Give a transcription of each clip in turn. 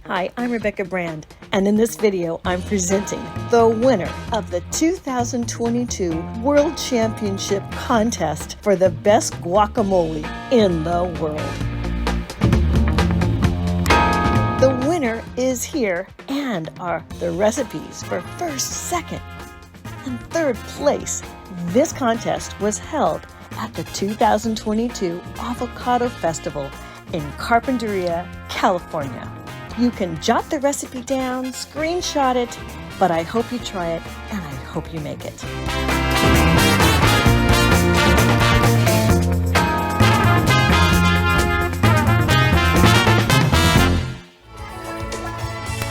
Hi, I'm Rebecca Brand, and in this video, I'm presenting the winner of the 2022 World Championship Contest for the best guacamole in the world. The winner is here, and are the recipes for first, second, and third place. This contest was held at the 2022 Avocado Festival in Carpinteria, California. You can jot the recipe down, screenshot it, but I hope you try it and I hope you make it.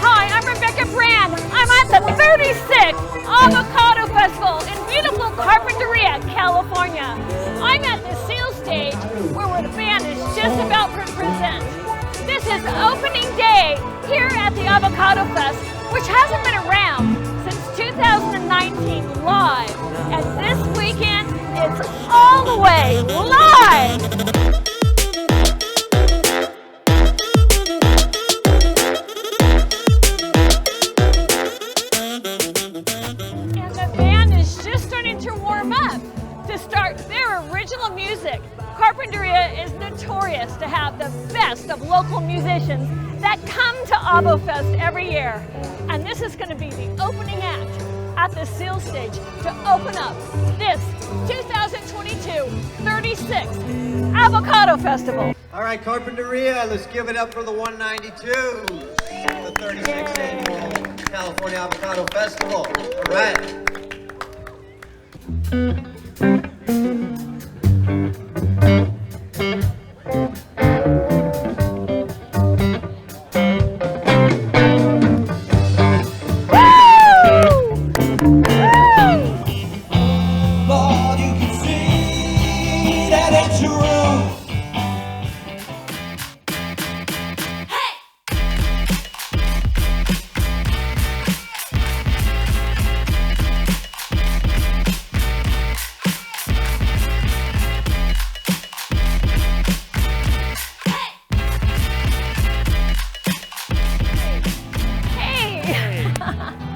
Hi, I'm Rebecca Brand. I'm at the 36th Avocado Festival in beautiful Carpinteria, California. I'm at the seal stage where the band is just about to present. This is opening day here at the Avocado Fest, which hasn't been around since 2019 live. And this weekend, it's all the way live! And the band is just starting to warm up to start their original music. Carpinteria is notorious to have the best of local musicians that come to Avofest every year. And this is going to be the opening act at the seal stage to open up this 2022 36th Avocado Festival. All right, Carpinteria, let's give it up for the 192, the 36th Annual California Avocado Festival. All right.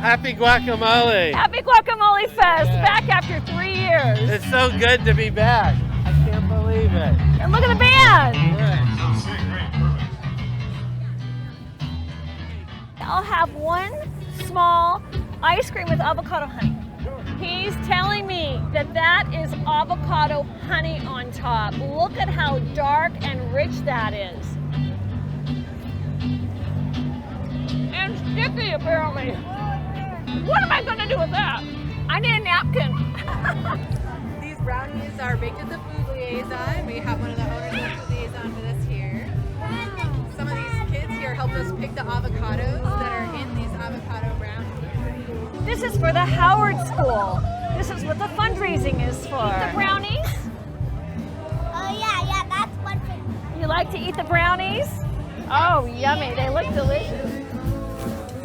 Happy Guacamole! Happy Guacamole Fest, back after 3 years. It's so good to be back. I can't believe it. And look at the band. I'll have one small ice cream with avocado honey. He's telling me that that is avocado honey on top. Look at how dark and rich that is. And sticky, apparently. What am I going to do with that? I need a napkin. These brownies are baked at the food liaison. We have one of the owners of the food liaison with us here. Some of these kids here helped us pick the avocados that are in these avocado brownies. This is for the Howard School. This is what the fundraising is for. Eat the brownies? Oh yeah, that's one thing. You like to eat the brownies? Oh, yummy. They look delicious.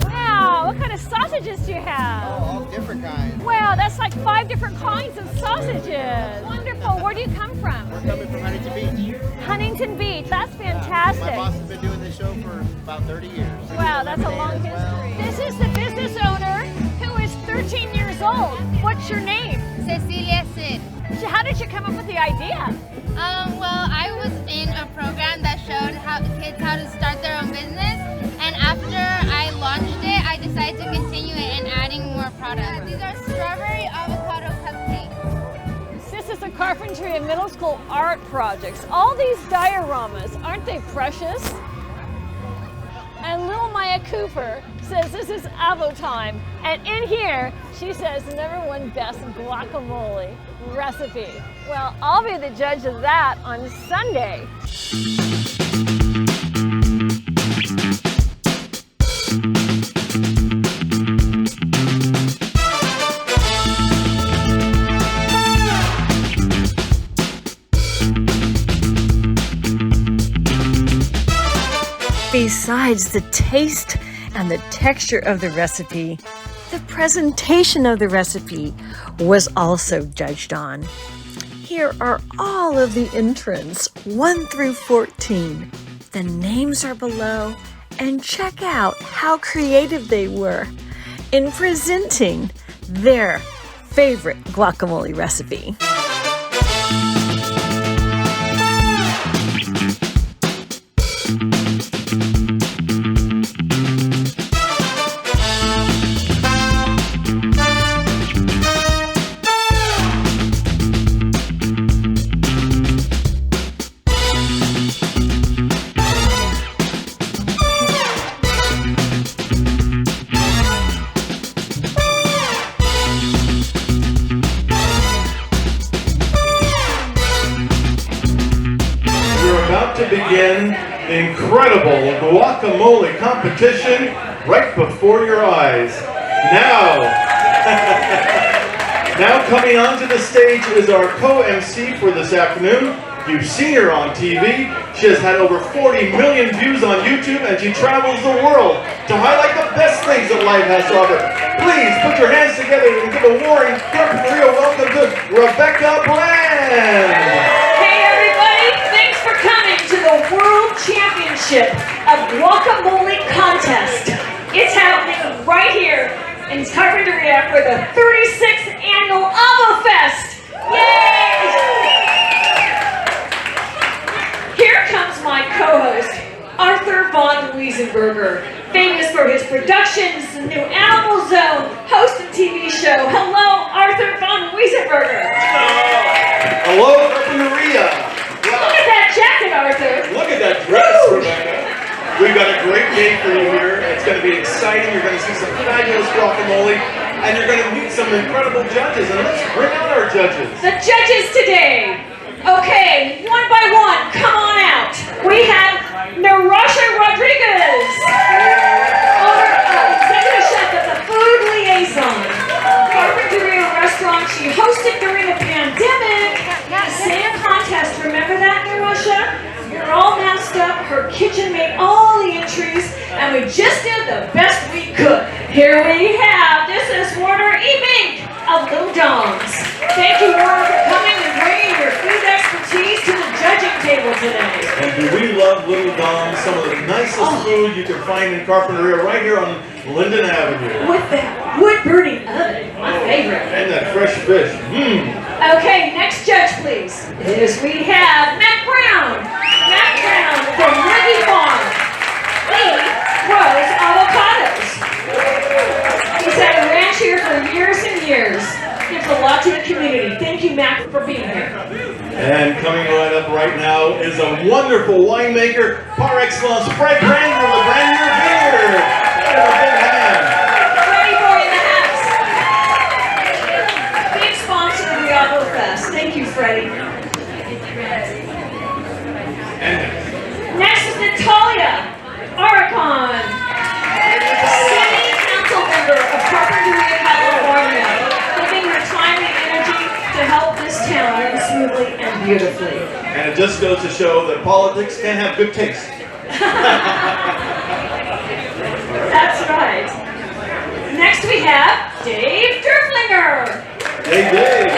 Wow, what kind of sausages do you have? Oh, all different kinds. Wow, that's like 5 different kinds of sausages. Wonderful. Where do you come from? We're coming from Huntington Beach. Huntington Beach. That's fantastic. My boss has been doing this show for about 30 years. Wow, that's a long history. This is the business owner who is 13 years old. What's your name? Cecilia Sid. How did you come up with the idea? Well, I was in a program that showed kids how to start their own business, and after I launched it, I decided to continue it and adding more products. These are strawberry avocado cupcakes. This is the Carpinteria Middle School art projects. All these dioramas, aren't they precious? And little Maya Cooper says this is Avo time. And in here, she says #1 best guacamole recipe. Well, I'll be the judge of that on Sunday. Besides the taste and the texture of the recipe, the presentation of the recipe was also judged on. Here are all of the entrants, 1 through 14. The names are below, and check out how creative they were in presenting their favorite guacamole recipe. To begin the incredible guacamole competition right before your eyes. Now coming onto the stage is our co-MC for this afternoon. You've seen her on TV. She has had over 40 million views on YouTube, and she travels the world to highlight the best things that life has to offer. Please put your hands together and give a warm Carpinteria welcome to Rebecca Bland. The World Championship of Guacamole Contest. It's happening right here in Carpinteria for the 36th annual Avofest. Yay! Here comes my co-host, Arthur von Wiesenberger, famous for his productions, the new Animal Zone, host and TV show. Hello, Arthur von Wiesenberger. Hello, Carpinteria. Look at that jacket, Arthur. Look at that dress, Rebecca. We've got a great day for you here. It's going to be exciting. You're going to see some fabulous guacamole, and you're going to meet some incredible judges. And let's bring out our judges. The judges today. Okay, one by one, come on out. We have Narasha Rodriguez, executive chef at the Food Liaison, Carpinteria restaurant she hosted during the pandemic. The sand contest, remember that, Narasha? You're all masked up, her kitchen made all the entries, and we just did the best we could. Here we have, this is Warner E. Mink of Little Dom's. Thank you, Warner, for coming and bringing your food expertise to the judging table today. And do we love Little Dom's, some of the nicest food you can find in Carpinteria right here on Linden Avenue. With that wood-burning oven, my favorite. And that fresh fish. Okay, next judge, please. We have Matt Brown. Matt Brown from Riggy Farm. He grows avocados. He's had a ranch here for years and years. Gives a lot to the community. Thank you, Matt, for being here. And coming right up right now is a wonderful winemaker, par excellence, Fred Granger of the Granger Vineyard. Give a big hand. Freddie Boy in the house. Big sponsor of the Avofest. Thank you, Freddie. And next is Natalia Aracon, City Council member of Carpinteria, California, giving her time and energy to help this town run smoothly and beautifully. And it just goes to show that politics can have good taste. That's right. Next we have Dave Turflinger. Hey, Dave.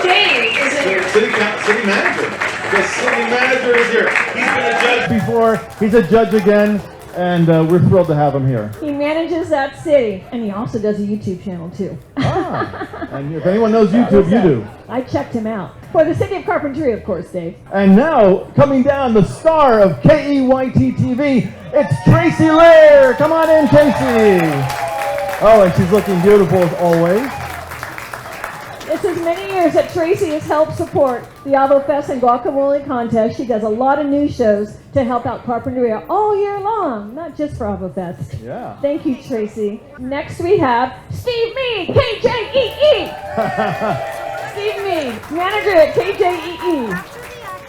Dave is a City manager. The city manager is here. He's been a judge before. He's a judge again. And we're thrilled to have him here. He manages that city, and he also does a YouTube channel too. And if anyone knows YouTube, you do. I checked him out. For the city of Carpinteria, of course, Dave. And now, coming down, the star of KEYT TV, it's Tracy Lair. Come on in, Tracy. Oh, and she's looking beautiful as always. It's as many years that Tracy has helped support the Avofest and Guacamole Contest. She does a lot of news shows to help out Carpinteria all year long, not just for Avofest. Yeah. Thank you, Tracy. Next we have Steve Mead, KJEE. Steve Mead, manager at KJEE.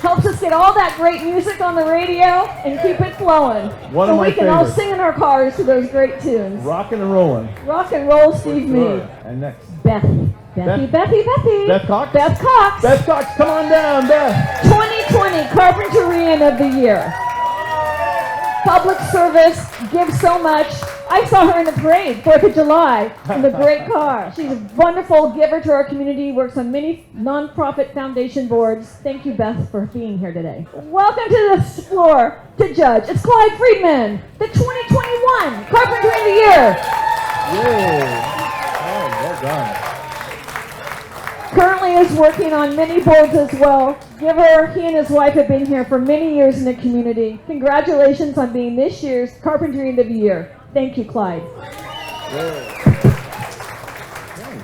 Helps us get all that great music on the radio and keep it flowing. One of my we can all favorites. sing in our cars to those great tunes. Rockin' and rollin'. Rock and roll, Steve Mead. And next. Beth Bethy. Beth Cox? Beth Cox. Beth Cox, come on down, Beth. 2020 Carpinterian of the Year. Public service, give so much. I saw her in the parade, 4th of July, in the great car. She's a wonderful giver to our community, works on many nonprofit foundation boards. Thank you, Beth, for being here today. Welcome to the floor to judge. It's Clyde Friedman, the 2021 Carpinteria of the Year. Oh, well done. Currently is working on many boards as well. Giver, he and his wife have been here for many years in the community. Congratulations on being this year's Carpinteria of the Year. Thank you, Clyde.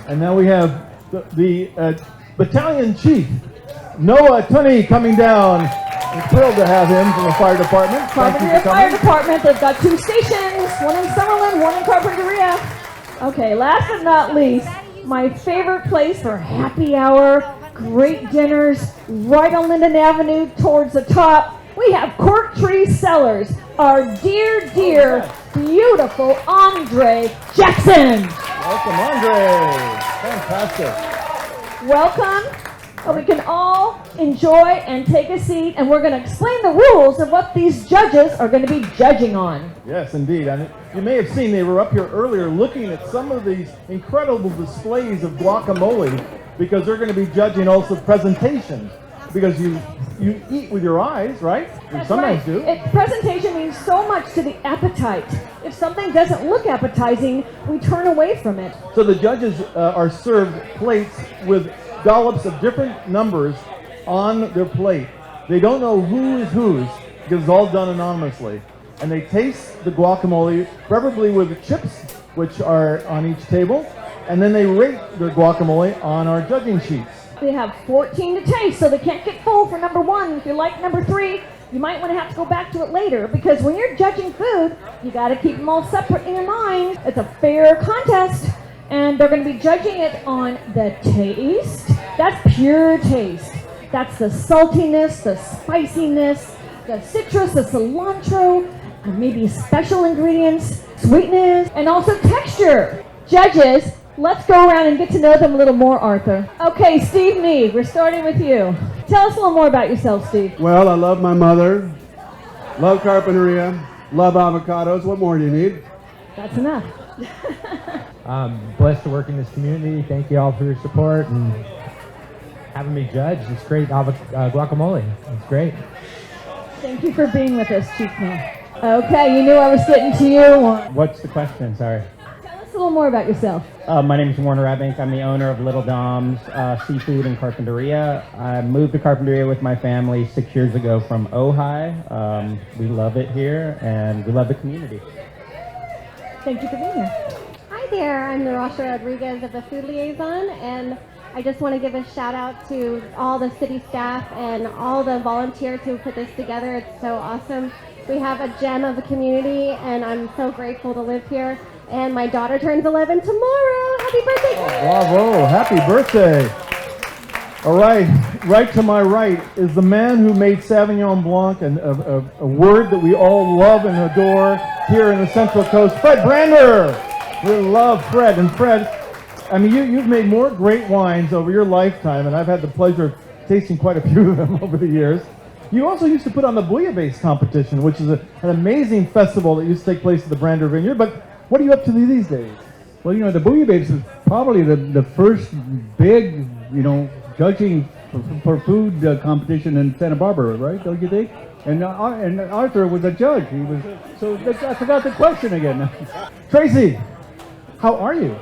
And now we have the battalion chief, Noah Tunney, coming down. We're thrilled to have him from the fire department. Carpinteria Fire Department. They've got 2 stations, one in Summerlin, one in Carpinteria. Okay, last but not least, my favorite place for happy hour, great dinners, right on Linden Avenue towards the top. We have Cork Tree Cellars, our dear, beautiful Andre Jackson. Welcome, Andre. Fantastic. Welcome. We can all enjoy and take a seat, and we're going to explain the rules of what these judges are going to be judging on. Yes, indeed. And you may have seen they were up here earlier looking at some of these incredible displays of guacamole, because they're going to be judging also presentations. Because you eat with your eyes, right? You sometimes do. Presentation means so much to the appetite. If something doesn't look appetizing, we turn away from it. So the judges are served plates with dollops of different numbers on their plate. They don't know who is whose, because it's all done anonymously. And they taste the guacamole, preferably with chips, which are on each table. And then they rate their guacamole on our judging sheets. They have 14 to taste, so they can't get full for number 1. If you like number 3, you might want to have to go back to it later, because when you're judging food, you got to keep them all separate in your mind. It's a fair contest, and they're going to be judging it on the taste. That's pure taste. That's the saltiness, the spiciness, the citrus, the cilantro, and maybe special ingredients, sweetness, and also texture. Judges, let's go around and get to know them a little more, Arthur. Okay, Steve Meade, we're starting with you. Tell us a little more about yourself, Steve. Well, I love my mother, love Carpinteria, love avocados. What more do you need? That's enough. I'm blessed to work in this community. Thank you all for your support and having me judge. It's great guacamole. It's great. Thank you for being with us, Chief Meade. Okay, you knew I was getting to you. What's the question? Sorry. Tell us a little more about yourself. My name is Warner Rabink. I'm the owner of Little Dom's Seafood in Carpinteria. I moved to Carpinteria with my family 6 years ago from Ojai. We love it here, and we love the community. Thank you for being here. Hi there, I'm Narasha Rodriguez of the Food Liaison, and I just want to give a shout out to all the city staff and all the volunteers who put this together. It's so awesome. We have a gem of a community, and I'm so grateful to live here. And my daughter turns 11 tomorrow. Happy birthday! Bravo, happy birthday. All right, right to my right is the man who made Sauvignon Blanc a word that we all love and adore here in the Central Coast, Fred Brander. We love Fred. And Fred, I mean, you've made more great wines over your lifetime, and I've had the pleasure of tasting quite a few of them over the years. You also used to put on the Bouillabaisse competition, which is an amazing festival that used to take place at the Brander Vineyard. But what are you up to these days? Well, you know, the Bouillabaisse is probably the first big, you know, judging for food competition in Santa Barbara, right? Don't you think? And Arthur was a judge. He was. So I forgot the question again. Tracy, how are you?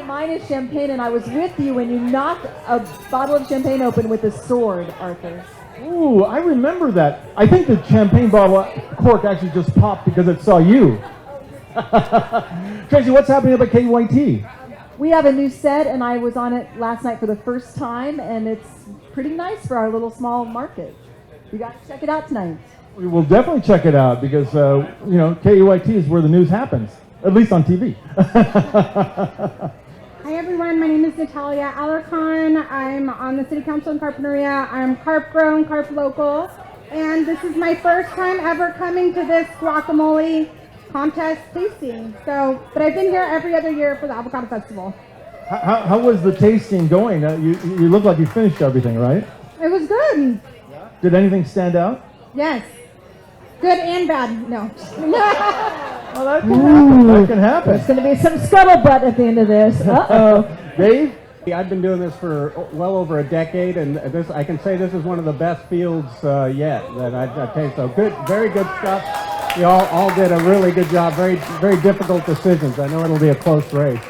Mine is champagne, and I was with you when you knocked a bottle of champagne open with a sword, Arthur. Ooh, I remember that. I think the champagne bottle cork actually just popped because it saw you. Tracy, what's happening up at KYT? We have a new set, and I was on it last night for the first time, and it's pretty nice for our little small market. You got to check it out tonight. We will definitely check it out because, you know, KYT is where the news happens, at least on TV. Hi everyone, my name is Natalia Alarcon. I'm on the City Council in Carpinteria. I'm carp grown, carp local, and this is my first time ever coming to this guacamole contest tasting. So, but I've been here every other year for the Avocado Festival. How was the tasting going? You look like you finished everything, right? It was good. Did anything stand out? Yes. Good and bad. No. Oh, that can happen. That can happen. There's going to be some scuttlebutt at the end of this. Uh-oh. Dave? I've been doing this for well over a decade, and this I can say this is one of the best fields yet that I've tasted. So good, very good stuff. You all did a really good job. Very, very difficult decisions. I know it'll be a close race.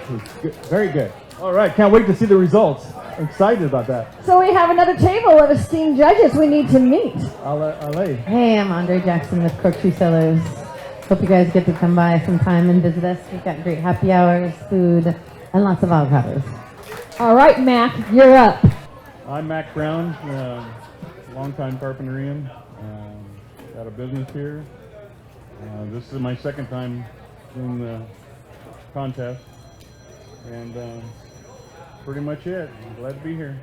Good, very good. All right, can't wait to see the results. I'm excited about that. So we have another table of esteemed judges we need to meet. Ale. Hey, I'm Andre Jackson with Corkscrew Cellars. Hope you guys get to come by sometime and visit us. We've got great happy hours, food, and lots of avocados. All right, Mac, you're up. I'm Mac Brown, longtime Carpinterian. Got a business here. This is my second time doing the contest, and pretty much it. I'm glad to be here.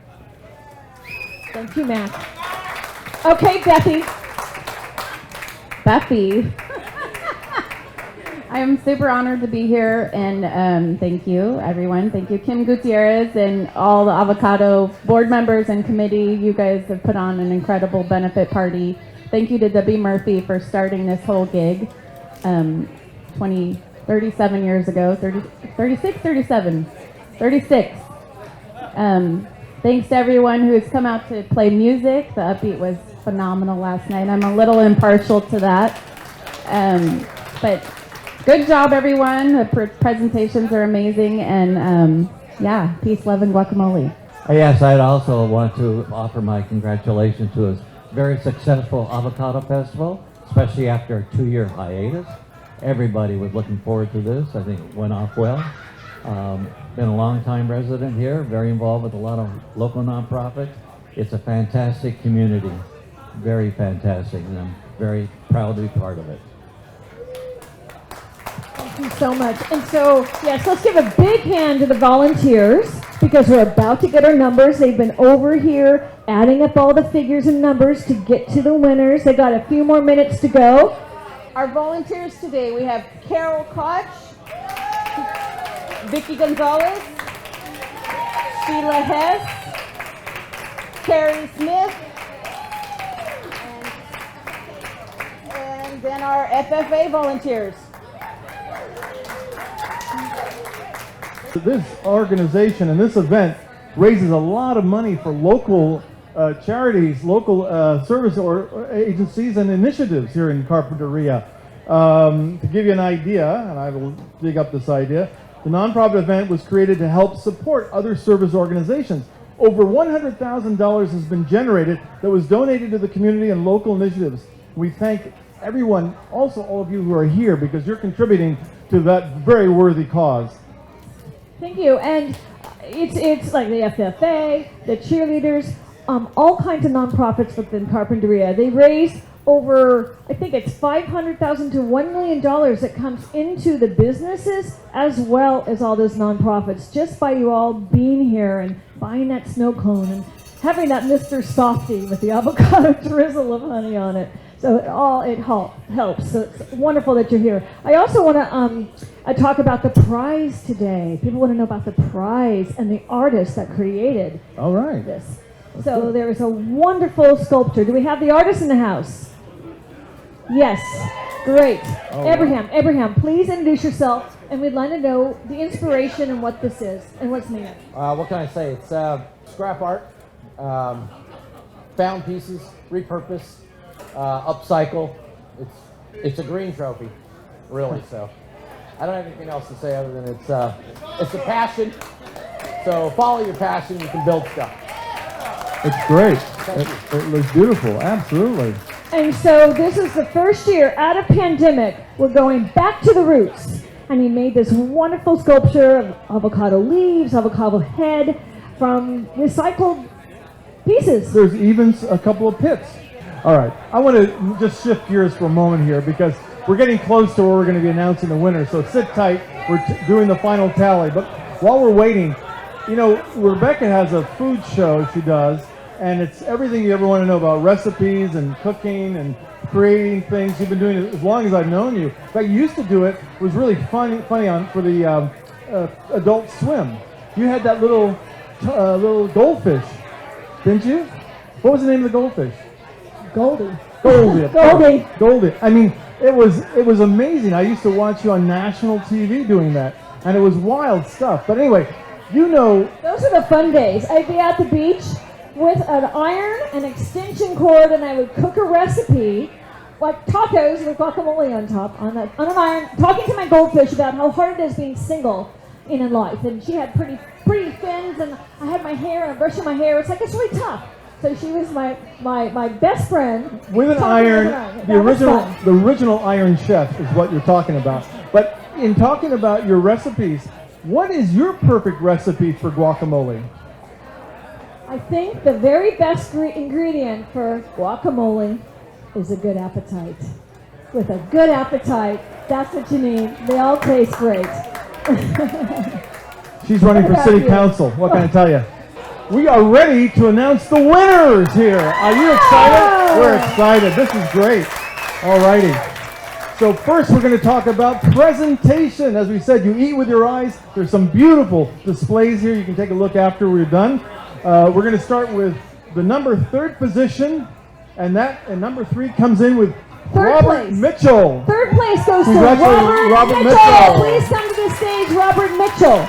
Thank you, Mac. Okay, Beppy. I am super honored to be here, and thank you, everyone. Thank you, Kim Gutierrez, and all the avocado board members and committee. You guys have put on an incredible benefit party. Thank you to Debbie Murphy for starting this whole gig 37 years ago, 36. Thanks to everyone who has come out to play music. The upbeat was phenomenal last night. I'm a little impartial to that, but good job, everyone. The presentations are amazing, and yeah, peace, love, and guacamole. Yes, I'd also want to offer my congratulations to a very successful Avocado Festival, especially after a 2-year hiatus. Everybody was looking forward to this. I think it went off well. Been a long-time resident here, very involved with a lot of local nonprofits. It's a fantastic community, very fantastic, and I'm very proud to be part of it. Thank you so much. And so, yes, let's give a big hand to the volunteers because we're about to get our numbers. They've been over here adding up all the figures and numbers to get to the winners. They got a few more minutes to go. Our volunteers today, we have Carol Koch, Vicki Gonzalez, Sheila Hess, Carrie Smith, and then our FFA volunteers. This organization and this event raises a lot of money for local charities, local service or agencies and initiatives here in Carpinteria. To give you an idea, and I will dig up this idea, the nonprofit event was created to help support other service organizations. Over $100,000 has been generated that was donated to the community and local initiatives. We thank everyone, also all of you who are here, because you're contributing to that very worthy cause. Thank you. And it's like the FFA, the cheerleaders, all kinds of nonprofits within Carpinteria. They raise over, I think it's $500,000 to $1 million that comes into the businesses as well as all those nonprofits just by you all being here and buying that snow cone and having that Mr. Softy with the avocado drizzle of honey on it. So it helps. So it's wonderful that you're here. I also want to talk about the prize today. People want to know about the prize and the artist that created this. So there is a wonderful sculpture. Do we have the artist in the house? Yes. Great. Abraham, please introduce yourself, and we'd like to know the inspiration and what this is and what's made of. What can I say? It's scrap art, found pieces, repurpose, upcycle. It's a green trophy, really. So I don't have anything else to say other than it's a passion. So follow your passion, you can build stuff. It's great. It looks beautiful. Absolutely. And so this is the first year out of pandemic. We're going back to the roots. And he made this wonderful sculpture of avocado leaves, avocado head from recycled pieces. There's even a couple of pits. All right. I want to just shift gears for a moment here because we're getting close to where we're going to be announcing the winner. So sit tight. We're doing the final tally. But while we're waiting, you know, Rebecca has a food show she does. And it's everything you ever want to know about recipes and cooking and creating things. You've been doing it as long as I've known you. In fact, you used to do it. It was really funny for the Adult Swim. You had that little goldfish, didn't you? What was the name of the goldfish? Goldie. Goldie. I mean, It was amazing. I used to watch you on national TV doing that, and it was wild stuff. But anyway, you know, those are the fun days. I'd be at the beach with an iron, an extension cord, and I would cook a recipe, like tacos with guacamole on top, on an iron, talking to my goldfish about how hard it is being single in life. And she had pretty fins, and I had my hair, and brushing my hair. It's like, it's really tough. So she was my best friend. With an iron, the original Iron Chef is what you're talking about. But in talking about your recipes, what is your perfect recipe for guacamole? I think the very best ingredient for guacamole is a good appetite. With a good appetite, that's what you need. They all taste great. She's running for city council. What can I tell you? We are ready to announce the winners here. Are you excited? We're excited. This is great. All righty. So first we're going to talk about presentation. As we said, you eat with your eyes. There's some beautiful displays here. You can take a look after we're done. We're going to start with the number 3rd position, and number 3 comes in with Robert Mitchell. 3rd place goes to Robert Mitchell. Please come to the stage, Robert Mitchell.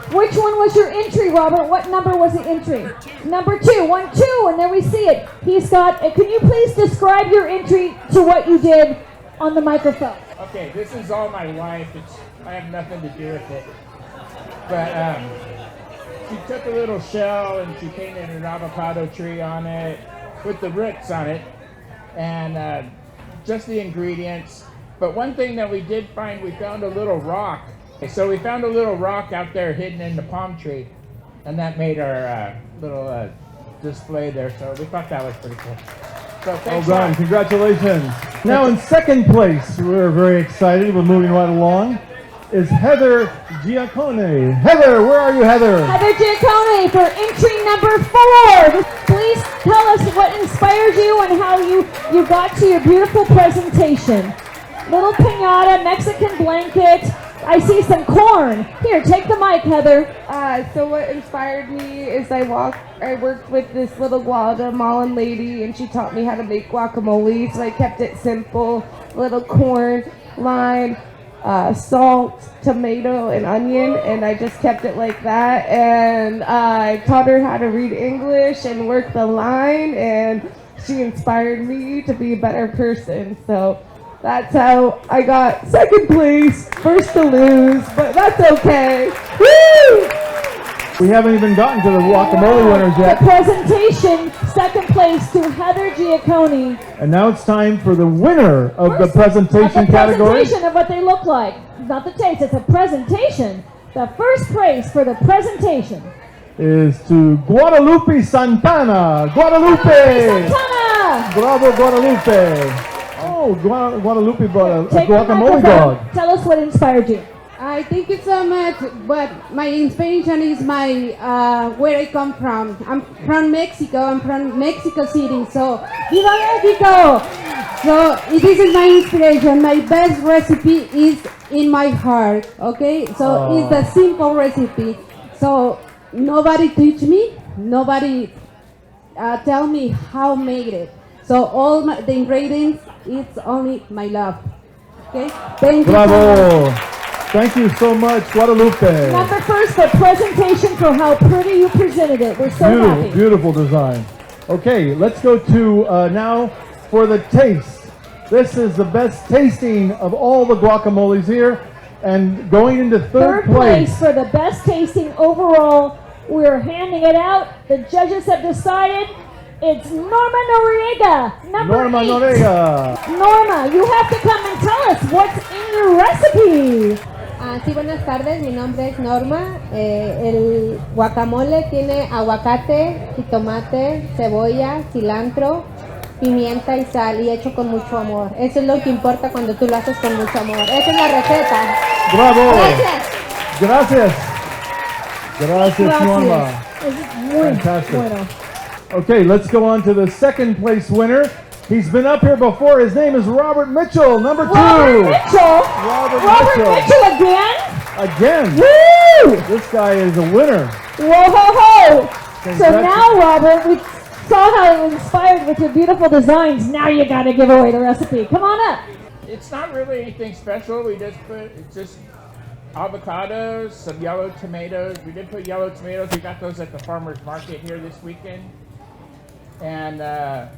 Which one was your entry, Robert? What number was the entry? Number 2. 1, 2, and there we see it. He's got, can you please describe your entry to what you did on the microphone? Okay, this is all my wife. I have nothing to do with it. But she took a little shell and she painted an avocado tree on it with the roots on it, and just the ingredients. But one thing that we did find, we found a little rock. So we found a little rock out there hidden in the palm tree, and that made our little display there. So we thought that was pretty cool. So thanks. Well done. Congratulations. Now in 2nd place, we're very excited. We're moving right along. Is Heather Gianconne. Heather, where are you, Heather? Heather Gianconne for entry number 4. Please tell us what inspired you and how you got to your beautiful presentation. Little piñata, Mexican blanket. I see some corn. Here, take the mic, Heather. So what inspired me is I worked with this little Guatemalan lady, and she taught me how to make guacamole. So I kept it simple: little corn, lime, salt, tomato, and onion, and I just kept it like that. And I taught her how to read English and work the line, and she inspired me to be a better person. So that's how I got 2nd place, first to lose, but that's okay. Woo! We haven't even gotten to the guacamole winners yet. The presentation, 2nd place to Heather Gianconne. And now it's time for the winner of the presentation category. Presentation of what they look like. Not the taste, it's a presentation. The 1st place for the presentation is to Guadalupe Santana. Guadalupe! Santana! Bravo, Guadalupe. Oh, Guadalupe brought a guacamole dog. Tell us what inspired you. Thank you so much, but my inspiration is where I come from. I'm from Mexico. I'm from Mexico City, so Viva Mexico! So this is my inspiration. My best recipe is in my heart, okay? So it's a simple recipe. So nobody teach me, nobody tell me how make it. So all the ingredients, it's only my love. Okay? Thank you. Bravo! Thank you so much, Guadalupe. Number 1st, the presentation for how pretty you presented it. We're so happy. Beautiful design. Okay, let's go to now for the taste. This is the best tasting of all the guacamoles here, and going into 3rd place for the best tasting overall. We're handing it out. The judges have decided. It's Norma Noriega, number 8. Noriega. Norma, you have to come and tell us what's in your recipe. Sí, buenas tardes, mi nombre es Norma. El guacamole tiene aguacate, jitomate, cebolla, cilantro, pimienta y sal, y hecho con mucho amor. Eso es lo que importa cuando tú lo haces con mucho amor. Esa es la receta. Bravo. Gracias. Gracias, Norma. Fantastic. Bueno. Okay, let's go on to the 2nd place winner. He's been up here before. His name is Robert Mitchell, number 2. Robert Mitchell? Robert Mitchell again? Again. Woo! This guy is a winner. Whoa, ho, ho. So now, Robert, saw how it was inspired with your beautiful designs. Now you got to give away the recipe. Come on up. It's not really anything special. We just it's just avocados, some yellow tomatoes. We did put yellow tomatoes. We got those at the farmer's market here this weekend. And a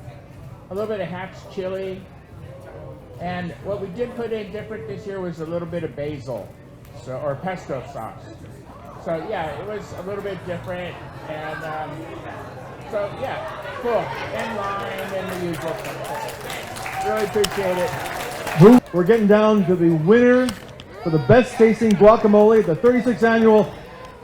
little bit of hatch chili. And what we did put in different this year was a little bit of basil, or pesto sauce. So yeah, it was a little bit different. And so yeah, cool. And lime and the usual stuff. Really appreciate it. We're getting down to the winner for the best tasting guacamole at the 36th annual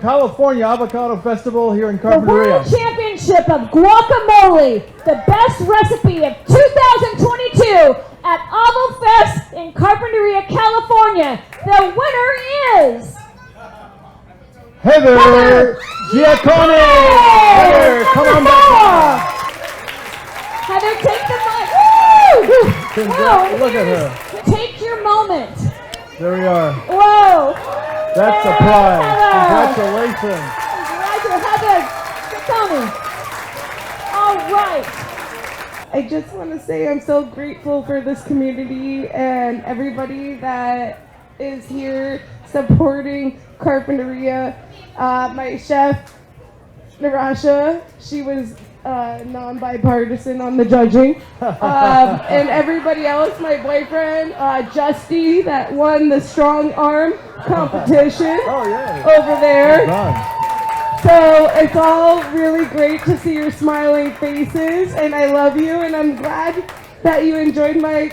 California Avocado Festival here in Carpinteria. The World Championship of Guacamole, the best recipe of 2022 at Avofest in Carpinteria, California. The winner is Heather Gianconne. Heather, come on back. Heather, take the mic. Woo! Congrats. Look at her. Take your moment. There we are. Whoa! That's a prize. Congratulations. Heather, Gianconne. All right. I just want to say I'm so grateful for this community and everybody that is here supporting Carpinteria. My chef, Narasha, she was non-bipartisan on the judging. And everybody else, my boyfriend, Justy, that won the strong arm competition over there. So it's all really great to see your smiling faces, and I love you, and I'm glad that you enjoyed my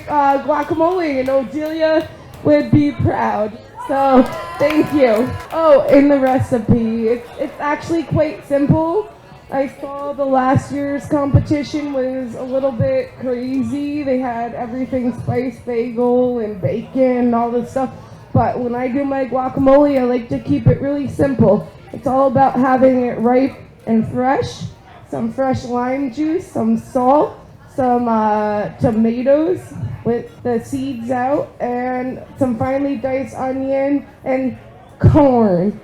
guacamole, and Odelia would be proud. So thank you. Oh, in the recipe, it's actually quite simple. I saw the last year's competition was a little bit crazy. They had everything spiced bagel and bacon and all this stuff. But when I do my guacamole, I like to keep it really simple. It's all about having it ripe and fresh. Some fresh lime juice, some salt, some tomatoes with the seeds out, and some finely diced onion and corn.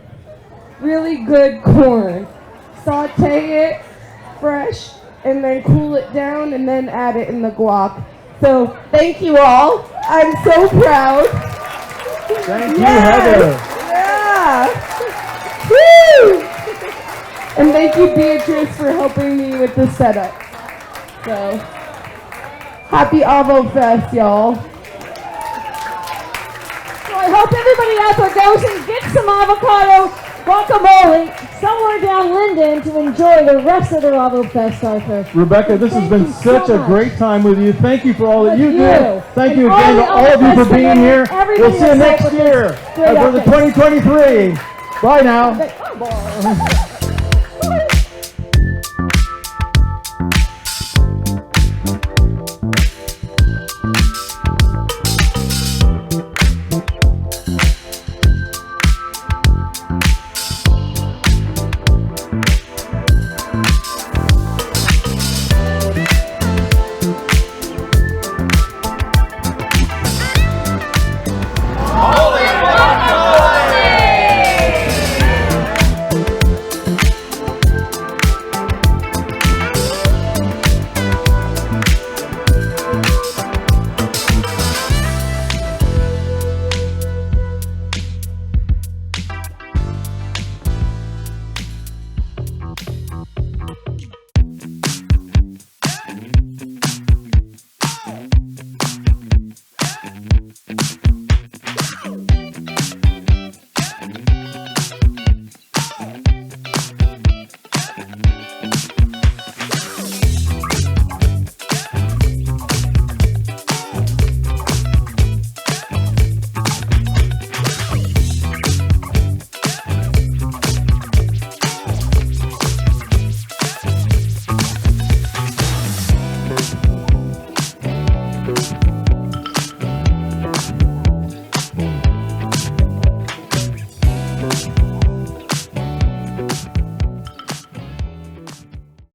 Really good corn. Saute it fresh and then cool it down and then add it in the guac. So thank you all. I'm so proud. Thank you, Heather. Yeah. Woo! And thank you, Beatrice, for helping me with the setup. So happy Avofest, y'all. So I hope everybody out there goes and gets some avocado guacamole somewhere down Linden to enjoy the rest of the Avofest, Arthur. Rebecca, this has been such a great time with you. Thank you for all that you did. Thank you And again to all of you for being here. We'll see you next year for the 2023. Bye now.